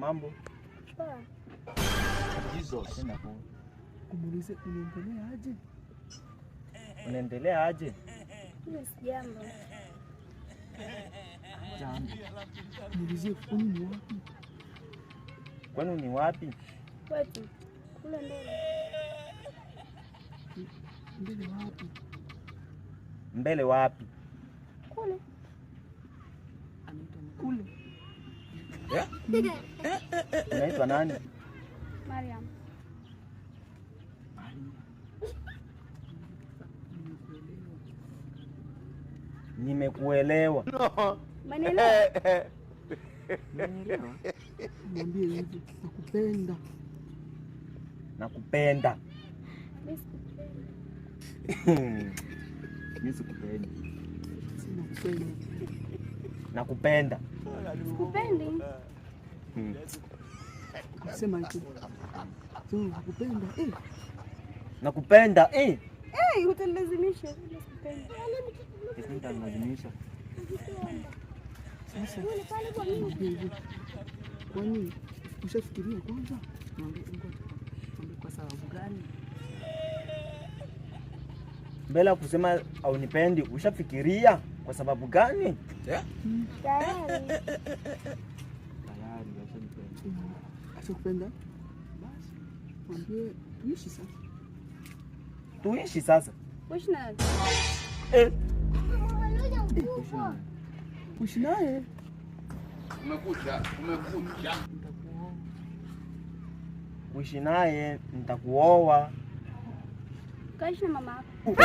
Mambo. Poa. Jesus. Tena poa. Kumuulize unaendelea aje? Unaendelea aje? Mimi sijambo. Jambo. Muulize kwani ni wapi? Kwani ni wapi? Kwetu. Kule mbele. Mbele wapi? Mbele wapi? Kule. Anaitwa kule. Unaitwa nani? Mariam. Nimekuelewa. No. Manielewa? Umenielewa? Mwambie hivi, nakupenda. Nakupenda. Mimi sikupendi. Mimi sikupendi. Sina kupenda. Nakupenda. Sikupendi. Kusema hicho. Sio nakupenda. Nakupenda. Utanilazimisha. Sikupendi. Sisi nitalazimisha. Sasa mwambie hivi. Kwani ushafikiria kwanza? Mwambie kwa sababu gani? Mbele ya kusema haunipendi, ushafikiria kwa sababu gani? Tayari. Tayari Ashakupenda? Basi mwambie tuishi sasa. Tuishi sasa. Uishi na Uishi naye. Umekucha. Uishi naye, nitakuoa. kaishi na mama yako.